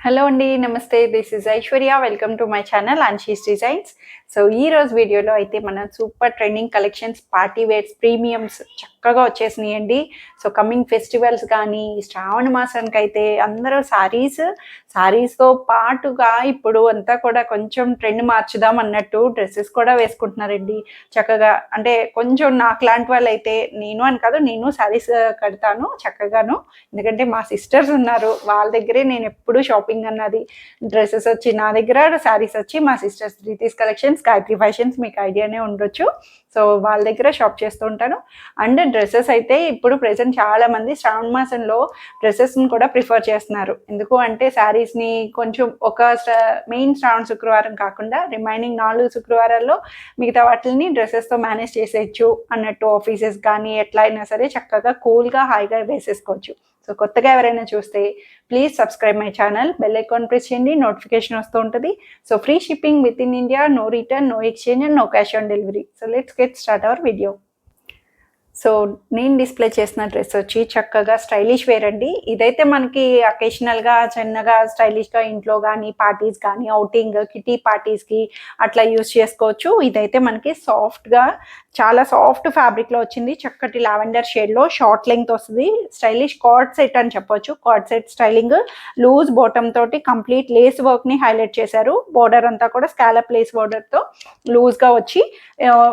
Hello అండి, నమస్తే. This is Aishwarya. Welcome to my channel Anshi's designs. So ఈ రోజు వీడియోలో అయితే మనం super trending collections, party wears, premiums చక్కగా వచ్చేసినాయండి. సో కమింగ్ ఫెస్టివల్స్ కానీ శ్రావణ మాసానికి అయితే అందరూ శారీస్తో పాటుగా ఇప్పుడు అంతా కూడా కొంచెం ట్రెండ్ మార్చుదాం అన్నట్టు డ్రెస్సెస్ కూడా వేసుకుంటున్నారండి. చక్కగా అంటే కొంచెం నాకు లాంటి వాళ్ళు అయితే, నేను అని కాదు, నేను శారీస్ కడతాను చక్కగాను. ఎందుకంటే మా సిస్టర్స్ ఉన్నారు, వాళ్ళ దగ్గరే నేను ఎప్పుడు షాపింగ్ అన్నది. డ్రెస్సెస్ వచ్చి నా దగ్గర, శారీస్ వచ్చి మా సిస్టర్స్ రీతీస్ కలెక్షన్స్, గాయత్రి ఫ్యాషన్స్, మీకు ఐడియానే ఉండొచ్చు. సో వాళ్ళ దగ్గర షాప్ చేస్తూ ఉంటాను. అండ్ డ్రెస్సెస్ అయితే ఇప్పుడు ప్రెసెంట్ చాలా మంది శ్రావణ మాసంలో డ్రెస్సెస్ని కూడా ప్రిఫర్ చేస్తున్నారు. ఎందుకు అంటే శారీస్ని కొంచెం ఒక మెయిన్ శ్రావణ శుక్రవారం కాకుండా రిమైనింగ్ 4 శుక్రవారాల్లో మిగతా వాటిని డ్రెస్సెస్తో మేనేజ్ చేసేయచ్చు అన్నట్టు. ఆఫీసెస్ కానీ ఎట్లా అయినా సరే చక్కగా కూల్గా హాయిగా వేసేసుకోవచ్చు. సో కొత్తగా ఎవరైనా చూస్తే please subscribe my channel, bell icon press చేయండి, నోటిఫికేషన్ వస్తూ ఉంటుంది. So free shipping with in India, no return, no exchange and no cash on delivery. So let's get start our video. So నేను display చేసిన dress వచ్చి చక్కగా stylish wear అండి. ఇదైతే మనకి అకేషనల్గా చిన్నగా స్టైలిష్గా ఇంట్లో కానీ పార్టీస్ కానీ అవుటింగ్ కిటీ పార్టీస్కి అట్లా యూస్ చేసుకోవచ్చు. ఇదైతే మనకి సాఫ్ట్గా చాలా సాఫ్ట్ ఫ్యాబ్రిక్లో వచ్చింది. చక్కటి లావెండర్ షేడ్లో షార్ట్ లెంగ్త్ వస్తుంది. స్టైలిష్ కార్డ్ సెట్ అని చెప్పొచ్చు. Card set styling, loose bottom తోటి కంప్లీట్ లేస్ వర్క్ని హైలైట్ చేశారు. బోర్డర్ అంతా కూడా స్కాలప్ లేస్ బోర్డర్తో లూజ్గా వచ్చి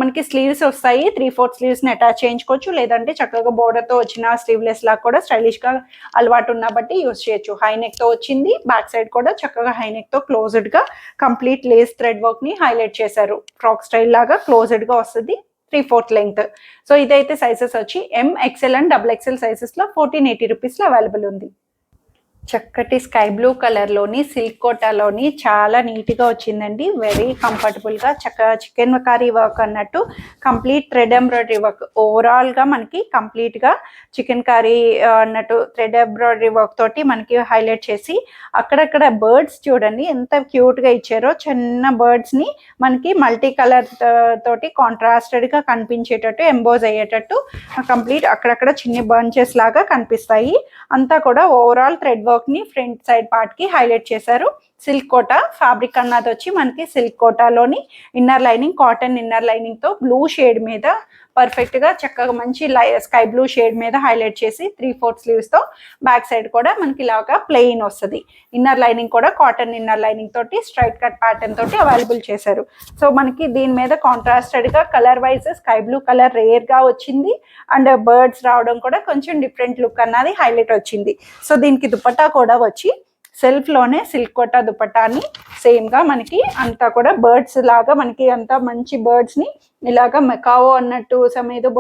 మనకి స్లీవ్స్ వస్తాయి. 3/4 స్లీవ్స్ని అటాచ్ చేయించుకోవచ్చు, లేదంటే చక్కగా బోర్డర్తో వచ్చిన స్లీవ్లెస్ లాగా కూడా స్టైలిష్గా అలవాటు ఉన్న బట్టి యూస్ చేయొచ్చు. హై నెక్తో వచ్చింది. బ్యాక్ సైడ్ కూడా చక్కగా హై నెక్తో క్లోజ్డ్గా కంప్లీట్ లేస్ థ్రెడ్ వర్క్ని హైలైట్ చేశారు. ఫ్రాక్ స్టైల్ లాగా క్లోజ్డ్గా వస్తుంది. 3/4 లెంగ్త్. సో ఇదైతే సైజెస్ వచ్చి MXL అండ్ XXL సైజెస్లో 1480 రూపీస్లో అవైలబుల్ ఉంది. చక్కటి స్కై బ్లూ కలర్లోని సిల్క్ కోటాలోని చాలా నీట్గా వచ్చిందండి. వెరీ కంఫర్టబుల్గా చక్కగా చికెన్ కర్రీ వర్క్ అన్నట్టు కంప్లీట్ థ్రెడ్ ఎంబ్రాయిడరీ వర్క్. ఓవరాల్గా మనకి కంప్లీట్గా చికెన్ కర్రీ అన్నట్టు థ్రెడ్ ఎంబ్రాయిడరీ వర్క్ తోటి మనకి హైలైట్ చేసి అక్కడక్కడ బర్డ్స్ చూడండి ఎంత క్యూట్గా ఇచ్చారో. చిన్న బర్డ్స్ని మనకి మల్టీ కలర్ తోటి కాంట్రాస్టెడ్గా కనిపించేటట్టు, ఎంబోజ్ అయ్యేటట్టు కంప్లీట్ అక్కడక్కడ చిన్న బంచెస్ లాగా కనిపిస్తాయి. అంతా కూడా ఓవరాల్ థ్రెడ్ వర్క్ ని ఫ్రంట్ సైడ్ పార్ట్ కి హైలైట్ చేశారు. సిల్క్ కోటా ఫ్యాబ్రిక్ అన్నది వచ్చి మనకి సిల్క్ కోటాలోని inner lining, cotton inner lining తో బ్లూ షేడ్ మీద పర్ఫెక్ట్ గా చక్కగా మంచి స్కై బ్లూ షేడ్ మీద హైలైట్ చేసి 3/4 స్లీవ్స్ తో బ్యాక్ సైడ్ కూడా మనకి ఇలాగా ప్లెయిన్ వస్తుంది. ఇన్నర్ లైనింగ్ కూడా కాటన్ ఇన్నర్ లైనింగ్ తోటి స్ట్రైట్ కట్ ప్యాటర్న్ తోటి అవైలబుల్ చేశారు. సో మనకి దీని మీద కాంట్రాస్టెడ్ గా colour wise sky blue colour rare గా వచ్చింది. అండ్ బర్డ్స్ రావడం కూడా కొంచెం డిఫరెంట్ లుక్ అన్నది హైలైట్ వచ్చింది. సో దీనికి దుపట్టా కూడా వచ్చి సెల్ఫ్ లోనే సిల్క్ కోటా దుపట్టాని సేమ్ గా మనకి అంతా కూడా బర్డ్స్ లాగా మనకి అంతా మంచి బర్డ్స్ ని ఇలాగా మెకావో అన్నట్టు సమేదో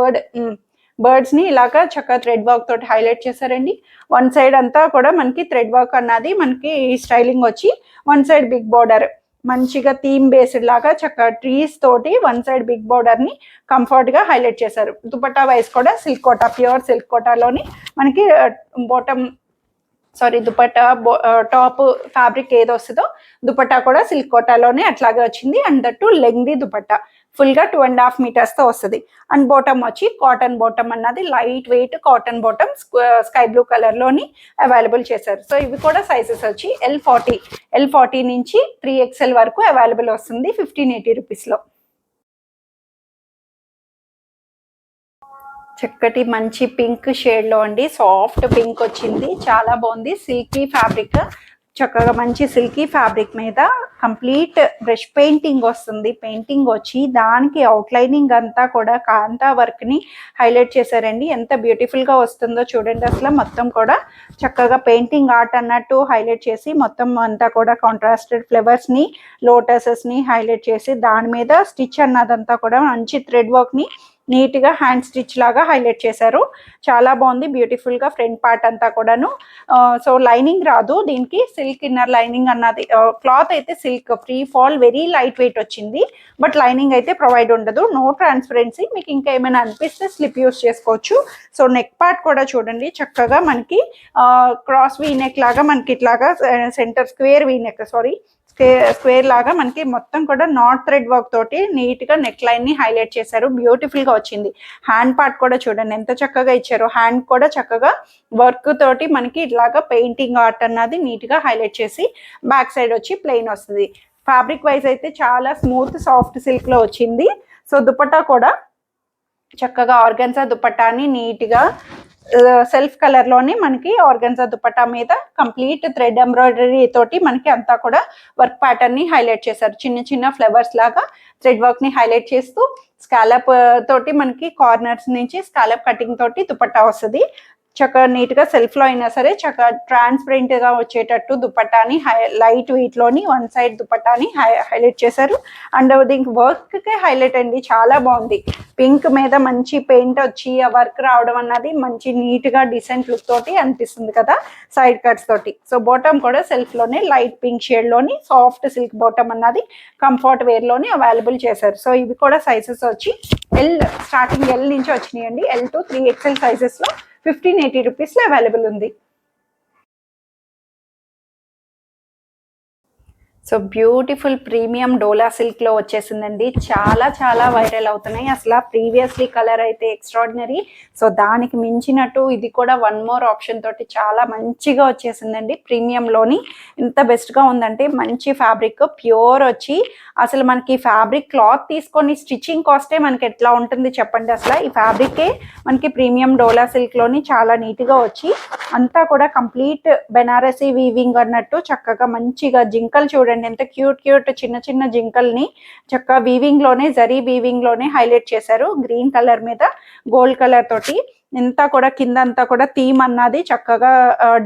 బర్డ్స్ ని ఇలాగా చక్కగా థ్రెడ్ వర్క్ తోటి హైలైట్ చేశారండి. వన్ సైడ్ అంతా కూడా మనకి థ్రెడ్ వర్క్ అన్నది మనకి స్టైలింగ్ వచ్చి వన్ సైడ్ బిగ్ బోర్డర్ మంచిగా థీమ్ బేస్డ్ లాగా చక్కగా ట్రీస్ తోటి వన్ సైడ్ బిగ్ బోర్డర్ ని కంఫర్ట్ గా హైలైట్ చేశారు. దుపట్టా వైజ్ కూడా సిల్క్ కోటా, ప్యూర్ సిల్క్ కోటాలోని మనకి దుపట్టా టాప్ ఫ్యాబ్రిక్ ఏదో వస్తుందో దుపట్టా కూడా సిల్క్ కోటాలోనే అట్లాగే వచ్చింది. అండ్ దట్టు లెంగ్దీ దుపట్టా ఫుల్గా 2.5 మీటర్స్తో వస్తుంది. అండ్ బాటమ్ వచ్చి కాటన్ బాటమ్ అన్నది light weight cotton bottom sky blue కలర్లోని అవైలబుల్ చేశారు. సో ఇవి కూడా సైజెస్ వచ్చి L40 నుంచి 3XL వరకు అవైలబుల్ వస్తుంది 1580 రూపీస్లో. చక్కటి మంచి పింక్ షేడ్లో అండి, సాఫ్ట్ పింక్ వచ్చింది, చాలా బాగుంది. సిల్కీ ఫ్యాబ్రిక్, చక్కగా మంచి సిల్కీ ఫ్యాబ్రిక్ మీద కంప్లీట్ బ్రష్ పెయింటింగ్ వస్తుంది. పెయింటింగ్ వచ్చి దానికి అవుట్లైనింగ్ అంతా కూడా కాంతా వర్క్ని హైలైట్ చేశారండి. ఎంత బ్యూటిఫుల్గా వస్తుందో చూడండి. అసలు మొత్తం కూడా చక్కగా పెయింటింగ్ ఆర్ట్ అన్నట్టు హైలైట్ చేసి మొత్తం అంతా కూడా కాంట్రాస్టెడ్ ఫ్లవర్స్ని, లోటసెస్ని హైలైట్ చేసి దాని మీద స్టిచ్ అన్నదంతా కూడా మంచి థ్రెడ్ వర్క్ని నీట్గా హ్యాండ్ స్టిచ్ లాగా హైలైట్ చేశారు. చాలా బాగుంది బ్యూటిఫుల్గా ఫ్రంట్ పార్ట్ అంతా కూడాను. సో లైనింగ్ రాదు దీనికి, సిల్క్ ఇన్నర్ లైనింగ్ అన్నది. క్లాత్ అయితే silk free fall very light weight వచ్చింది. బట్ లైనింగ్ అయితే ప్రొవైడ్ ఉండదు, నో ట్రాన్స్పరెన్సీ. మీకు ఇంకా ఏమైనా అనిపిస్తే స్లిప్ యూస్ చేసుకోవచ్చు. సో నెక్ పార్ట్ కూడా చూడండి చక్కగా మనకి క్రాస్ వీ నెక్ లాగా మనకి ఇట్లాగా సెంటర్ స్క్వేర్ స్క్వేర్ లాగా మనకి మొత్తం కూడా నాట్ థ్రెడ్ వర్క్ తోటి నీట్ గా నెక్ లైన్ ని హైలైట్ చేశారు. బ్యూటిఫుల్ గా వచ్చింది. హ్యాండ్ పార్ట్ కూడా చూడండి ఎంత చక్కగా ఇచ్చారు. హ్యాండ్ కూడా చక్కగా వర్క్ తోటి మనకి ఇట్లాగా పెయింటింగ్ ఆర్ట్ అన్నది నీట్ గా హైలైట్ చేసి బ్యాక్ సైడ్ వచ్చి ప్లెయిన్ వస్తుంది. ఫ్యాబ్రిక్ వైజ్ అయితే చాలా స్మూత్ సాఫ్ట్ సిల్క్ లో వచ్చింది. సో దుపట్టా కూడా చక్కగా ఆర్గన్జా దుపట్టాని నీట్ గా సెల్ఫ్ కలర్ లోని మనకి ఆర్గన్జా దుపట్టా మీద కంప్లీట్ థ్రెడ్ ఎంబ్రాయిడరీ తోటి మనకి అంతా కూడా వర్క్ ప్యాటర్న్ ని హైలైట్ చేశారు. చిన్న చిన్న ఫ్లవర్స్ లాగా థ్రెడ్ వర్క్ ని హైలైట్ చేస్తూ స్కాలప్ తోటి మనకి కార్నర్స్ నుంచి స్కాలప్ కటింగ్ తోటి దుపట్టా వస్తుంది. చక్కగా నీట్ గా సెల్ఫ్ లో అయినా సరే చక్కగా ట్రాన్స్పరెంట్ గా వచ్చేటట్టు దుపట్టాని లైట్ వెయిట్ లోని వన్ సైడ్ దుపట్టాని హైలైట్ చేశారు. అండ్ దీనికి వర్క్ కే హైలైట్ అండి, చాలా బాగుంది. పింక్ మీద మంచి పెయింట్ వచ్చి ఆ వర్క్ రావడం అన్నది మంచి నీట్ గా డిసెంట్ లుక్ తోటి అనిపిస్తుంది కదా సైడ్ కట్స్ తోటి. సో బాటమ్ కూడా సెల్ఫ్ లోనే లైట్ పింక్ షేడ్ లోని సాఫ్ట్ సిల్క్ బాటమ్ అన్నది కంఫర్ట్ వేర్ లోని అవైలబుల్ చేశారు. సో ఇవి కూడా సైజెస్ వచ్చి స్టార్టింగ్ ఎల్ నుంచి వచ్చినాయండి. L to 3XL సైజెస్ లో 1580 రూపీస్ లో అవైలబుల్ ఉంది. సో బ్యూటిఫుల్ ప్రీమియం డోలా సిల్క్ లో వచ్చేసిందండి. చాలా చాలా వైరల్ అవుతున్నాయి. అసలు ప్రీవియస్లీ కలర్ అయితే ఎక్స్ట్రాడినరీ. సో దానికి మించినట్టు ఇది కూడా వన్ మోర్ ఆప్షన్ తోటి చాలా మంచిగా వచ్చేసిందండి. ప్రీమియంలోని ఎంత బెస్ట్గా ఉందంటే మంచి ఫ్యాబ్రిక్ ప్యూర్ వచ్చి అసలు మనకి ఫ్యాబ్రిక్ క్లాత్ తీసుకొని స్టిచ్చింగ్ కాస్టే మనకి ఎట్లా ఉంటుంది చెప్పండి. అసలు ఈ ఫ్యాబ్రికే మనకి ప్రీమియం డోలా సిల్క్లోని చాలా నీట్గా వచ్చి అంతా కూడా కంప్లీట్ బెనారసీ వీవింగ్ అన్నట్టు చక్కగా మంచిగా జింకలు చూడండి ఎంత క్యూట్ క్యూట్ చిన్న చిన్న జింకల్ని చక్కగా వీవింగ్ లోనే జరీ వీవింగ్ లోనే హైలైట్ చేశారు. గ్రీన్ కలర్ మీద గోల్డ్ కలర్ తోటి అంతా కూడా కింద అంతా కూడా థీమ్ అన్నది చక్కగా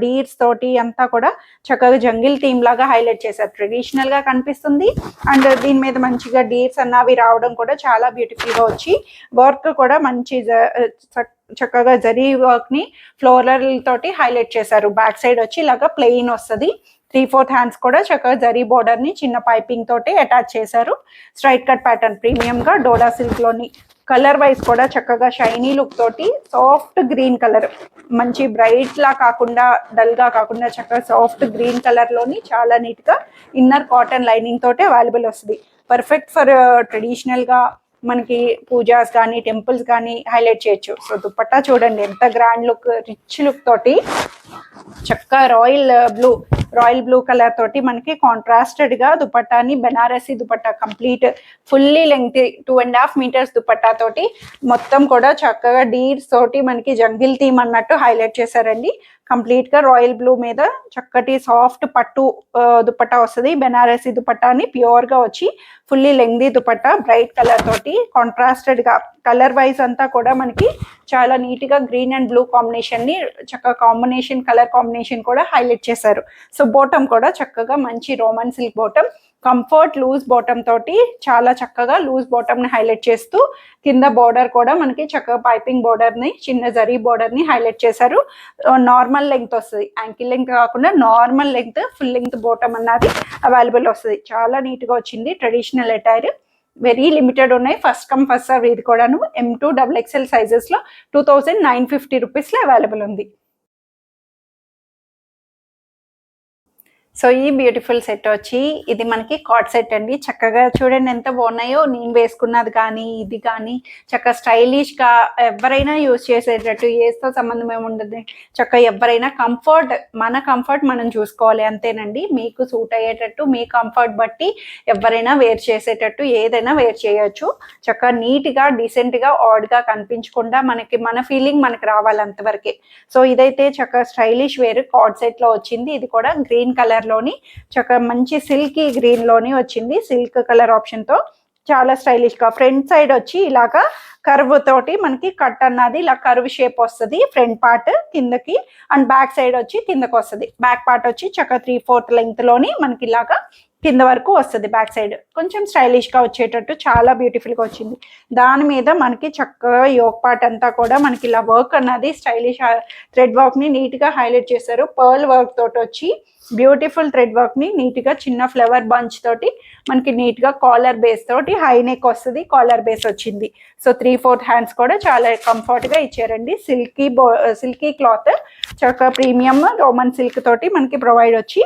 డీర్స్ తోటి అంతా కూడా చక్కగా జంగిల్ థీమ్ లాగా హైలైట్ చేశారు. ట్రెడిషనల్ గా కనిపిస్తుంది. అండ్ దీని మీద మంచిగా డీర్స్ అన్నవి రావడం కూడా చాలా బ్యూటిఫుల్ గా వచ్చి వర్క్ కూడా మంచి చక్కగా జరీ వర్క్ ని ఫ్లోరల్ తోటి హైలైట్ చేశారు. బ్యాక్ సైడ్ వచ్చి ఇలాగా ప్లెయిన్ వస్తుంది. 3/4 హ్యాండ్స్ కూడా చక్కగా జరీ బోర్డర్ ని చిన్న పైపింగ్ తోటి అటాచ్ చేశారు. స్ట్రైట్ కట్ ప్యాటర్న్ ప్రీమియం గా డోలా సిల్క్ లోని కలర్ వైజ్ కూడా చక్కగా షైనీ లుక్ తోటి సాఫ్ట్ గ్రీన్ కలర్ మంచి బ్రైట్ లా కాకుండా డల్ గా కాకుండా చక్కగా సాఫ్ట్ గ్రీన్ కలర్ లోని చాలా నీట్ గా ఇన్నర్ కాటన్ లైనింగ్ తోటి అవైలబుల్ వస్తుంది. పర్ఫెక్ట్ ఫర్ ట్రెడిషనల్ గా మనకి పూజాస్ కానీ టెంపుల్స్ కానీ హైలైట్ చేయొచ్చు. సో దుపట్టా చూడండి ఎంత గ్రాండ్ లుక్ రిచ్ లుక్ తోటి చక్కగా రాయల్ బ్లూ కలర్ తోటి మనకి కాంట్రాస్టెడ్ గా దుపట్టాని Banarasi dupatta complete fully length 2.5 metres dupatta తోటి మొత్తం కూడా చక్కగా డీర్స్ తోటి మనకి జంగిల్ థీమ్ అన్నట్టు హైలైట్ చేశారండి. కంప్లీట్ గా రాయల్ బ్లూ మీద చక్కటి సాఫ్ట్ పట్టు దుపట్టా వస్తుంది. బెనారసీ దుపట్టాని ప్యూర్ గా వచ్చి fully lengthy dupatta bright colour తోటి కాంట్రాస్టెడ్ గా కలర్ వైజ్ అంతా కూడా మనకి చాలా నీట్ గా గ్రీన్ అండ్ బ్లూ కాంబినేషన్ ని చక్కగా కలర్ కాంబినేషన్ కూడా హైలైట్ చేశారు. సో బాటమ్ కూడా చక్కగా మంచి Roman silk bottom comfort loose bottom తోటి చాలా చక్కగా లూజ్ బాటమ్ ని హైలైట్ చేస్తూ కింద బోర్డర్ కూడా మనకి చక్కగా పైపింగ్ బోర్డర్ ని చిన్న జరీ బోర్డర్ ని హైలైట్ చేశారు. నార్మల్ లెంగ్త్ వస్తుంది, యాంకిల్ లెంగ్త్ కాకుండా normal length full length bottom అన్నది అవైలబుల్ వస్తుంది. చాలా నీట్ గా వచ్చింది. ట్రెడిషనల్ అటైర్ వెరీ లిమిటెడ్ ఉన్నాయి. ఫస్ట్ కమ్ ఫస్ట్ సర్వ్ ఇది కూడాను M2 XXL సైజెస్ లో 2950 రూపీస్ లో అవైలబుల్ ఉంది. సో ఈ బ్యూటిఫుల్ సెట్ వచ్చి ఇది మనకి కార్డ్ సెట్ అండి. చక్కగా చూడండి ఎంత బాగున్నాయో. నేను వేసుకున్నది కానీ ఇది కానీ చక్కగా స్టైలిష్ గా ఎవరైనా యూజ్ చేసేటట్టు ఏస్తో సంబంధం ఏముండదు. చక్కగా ఎవరైనా మన కంఫర్ట్ మనం చూసుకోవాలి అంతేనండి. మీకు సూట్ అయ్యేటట్టు మీ కంఫర్ట్ బట్టి ఎవరైనా వేర్ చేసేటట్టు ఏదైనా వేర్ చేయొచ్చు. చక్కగా నీట్ గా డీసెంట్ గా ఆడ్ గా కనిపించకుండా మన ఫీలింగ్ మనకి రావాలి అంతవరకే. సో ఇదైతే చక్కగా స్టైలిష్ వేర్ కార్డ్ సెట్ లో వచ్చింది. ఇది కూడా గ్రీన్ కలర్ లోని చక్కగా మంచి సిల్కీ గ్రీన్ లోని వచ్చింది. సిల్క్ కలర్ ఆప్షన్ తో చాలా స్టైలిష్ గా ఫ్రంట్ సైడ్ వచ్చి ఇలాగా కర్వ్ తోటి మనకి కట్ అన్నది ఇలా కర్వ్ షేప్ వస్తుంది ఫ్రంట్ పార్ట్ కిందకి. అండ్ బ్యాక్ సైడ్ వచ్చి కిందకి వస్తుంది. బ్యాక్ పార్ట్ వచ్చి చక్కగా 3/4 లెంగ్త్ లోని మనకి ఇలాగా కింద వరకు వస్తుంది. బ్యాక్ సైడ్ కొంచెం స్టైలిష్ గా వచ్చేటట్టు చాలా బ్యూటిఫుల్ గా వచ్చింది. దాని మీద మనకి చక్కగా యోక్ పార్ట్ అంతా కూడా మనకి ఇలా వర్క్ అన్నది స్టైలిష్ థ్రెడ్ వర్క్ ని నీట్ గా హైలైట్ చేశారు. పర్ల్ వర్క్ తోటి వచ్చి బ్యూటిఫుల్ థ్రెడ్ వర్క్ ని నీట్ గా చిన్న ఫ్లవర్ బంచ్ తోటి మనకి నీట్ గా కాలర్ బేస్ తోటి హై నెక్ వస్తుంది. కాలర్ బేస్ వచ్చింది. సో 3/4 హ్యాండ్స్ కూడా చాలా కంఫర్ట్ గా ఇచ్చారండి. సిల్కీ క్లాత్ చక్కగా ప్రీమియం రోమన్ సిల్క్ తోటి మనకి ప్రొవైడ్ వచ్చి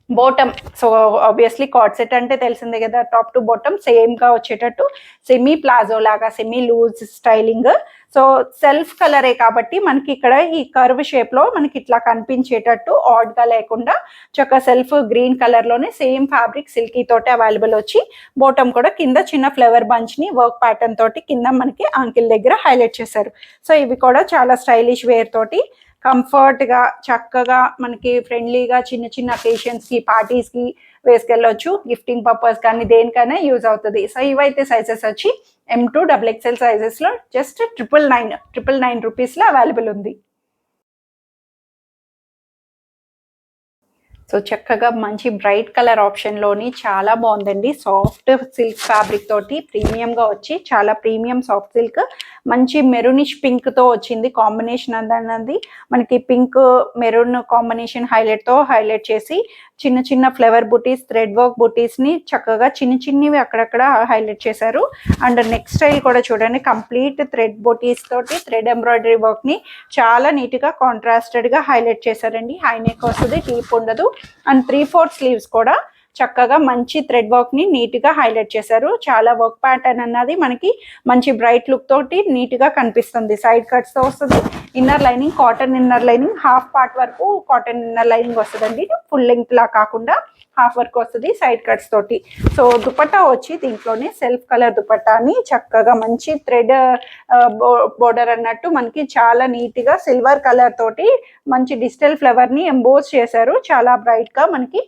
bottom, so obviously card set అంటే తెలిసిందే కదా, టాప్ టు బాటమ్ సేమ్ గా వచ్చేటట్టు సెమీ ప్లాజో లాగా semi loose styling. So self కలరే కాబట్టి మనకి ఇక్కడ ఈ కర్వ్ షేప్ లో మనకి ఇట్లా కనిపించేటట్టు ఆడ్ గా లేకుండా చక్క సెల్ఫ్ గ్రీన్ కలర్ లోనే సేమ్ ఫ్యాబ్రిక్ సిల్కీ తోటి అవైలబుల్ వచ్చి, బాటమ్ కూడా కింద చిన్న ఫ్లవర్ బంచ్ ని వర్క్ ప్యాటర్న్ తోటి కింద మనకి ఆంకిల్ దగ్గర హైలైట్ చేశారు. సో ఇవి కూడా చాలా స్టైలిష్ వేర్ తోటి కంఫర్ట్గా చక్కగా మనకి ఫ్రెండ్లీగా చిన్న చిన్న అకేషన్స్కి పార్టీస్కి వేసుకెళ్ళొచ్చు, గిఫ్టింగ్ పర్పస్ కానీ దేనికైనా యూజ్ అవుతుంది. సో ఇవైతే సైజెస్ వచ్చి M2 XXL సైజెస్లో జస్ట్ 999 రూపీస్లో అవైలబుల్ ఉంది. సో చక్కగా మంచి బ్రైట్ కలర్ ఆప్షన్లోని చాలా బాగుందండి. సాఫ్ట్ సిల్క్ ఫ్యాబ్రిక్ తోటి ప్రీమియంగా వచ్చి చాలా ప్రీమియం సాఫ్ట్ సిల్క్, మంచి మెరూనిష్ పింక్తో వచ్చింది కాంబినేషన్ అన్నది. మనకి పింక్ మెరూన్ కాంబినేషన్ హైలైట్తో హైలైట్ చేసి చిన్న చిన్న ఫ్లవర్ బుటీస్ థ్రెడ్ వర్క్ బుటీస్ని చక్కగా చిన్నవి అక్కడక్కడ హైలైట్ చేశారు. అండ్ నెక్ స్టైల్ కూడా చూడండి, కంప్లీట్ థ్రెడ్ బుటీస్ తోటి థ్రెడ్ ఎంబ్రాయిడరీ వర్క్ని చాలా నీట్గా కాంట్రాస్టెడ్గా హైలైట్ చేశారండి. హై నెక్ వస్తుంది, డీప్ ఉండదు. అండ్ 3/4 స్లీవ్స్ కూడా చక్కగా మంచి థ్రెడ్ వర్క్ ని నీట్ గా హైలైట్ చేశారు. చాలా వర్క్ ప్యాటర్న్ అన్నది మనకి మంచి బ్రైట్ లుక్ తోటి నీట్ గా కనిపిస్తుంది. సైడ్ కట్స్ తో వస్తుంది. Inner lining cotton inner lining, half part వరకు కాటన్ ఇన్నర్ లైనింగ్ వస్తుందండి. ఫుల్ లెంగ్త్ లా కాకుండా హాఫ్ వర్క్ వస్తుంది సైడ్ కట్స్ తోటి. సో దుపట్టా వచ్చి దీంట్లోనే సెల్ఫ్ కలర్ దుపట్టాని చక్కగా మంచి థ్రెడ్ బోర్డర్ అన్నట్టు మనకి చాలా నీట్ గా సిల్వర్ కలర్ తోటి మంచి డిజిటల్ ఫ్లవర్ ని ఎంబోస్ చేశారు. చాలా బ్రైట్ గా మనకి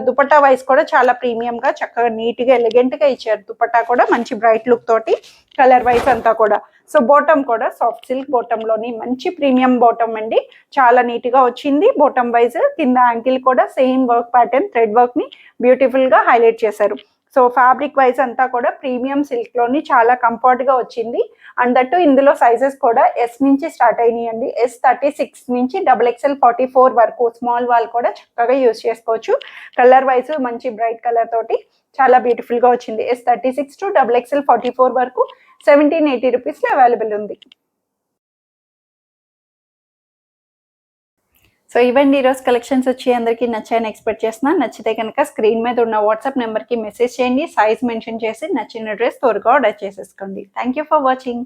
దుపట్టా వైస్ కూడా చాలా ప్రీమియం గా చక్కగా నీట్ గా ఎలిగెంట్ గా ఇచ్చారు. దుపట్టా కూడా మంచి బ్రైట్ లుక్ తోటి కలర్ వైస్ అంతా కూడా. సో బాటమ్ కూడా సాఫ్ట్ సిల్క్ బాటమ్ లోని మంచి ప్రీమియం బాటమ్ అండి, చాలా నీట్ గా వచ్చింది. బాటమ్ వైజ్ కింద యాంకిల్ కూడా same work pattern thread work ని బ్యూటిఫుల్ గా హైలైట్ చేశారు. సో ఫ్యాబ్రిక్ వైజ్ అంతా కూడా ప్రీమియం సిల్క్ లోని చాలా కంఫర్ట్ గా వచ్చింది. అండ్ దట్టు ఇందులో సైజెస్ కూడా S నుంచి స్టార్ట్ అయినాయండి. S36 నుంచి XXL 44 వరకు స్మాల్ వాల్ కూడా చక్కగా యూజ్ చేసుకోవచ్చు. కలర్ వైజ్ మంచి బ్రైట్ కలర్ తోటి చాలా బ్యూటిఫుల్ గా వచ్చింది. S36 to XXL 44 వరకు 1780 రూపీస్లో అవైలబుల్ ఉంది. సో ఇవన్నీ ఈరోజు కలెక్షన్స్ వచ్చి అందరికీ నచ్చాయని ఎక్స్పెక్ట్ చేస్తున్నాను. నచ్చితే కనుక స్క్రీన్ మీద ఉన్న వాట్సాప్ నెంబర్కి మెసేజ్ చేయండి, సైజ్ మెన్షన్ చేసి నచ్చిన డ్రెస్ త్వరగా ఆర్డర్ చేసేసుకోండి. Thank you for watching.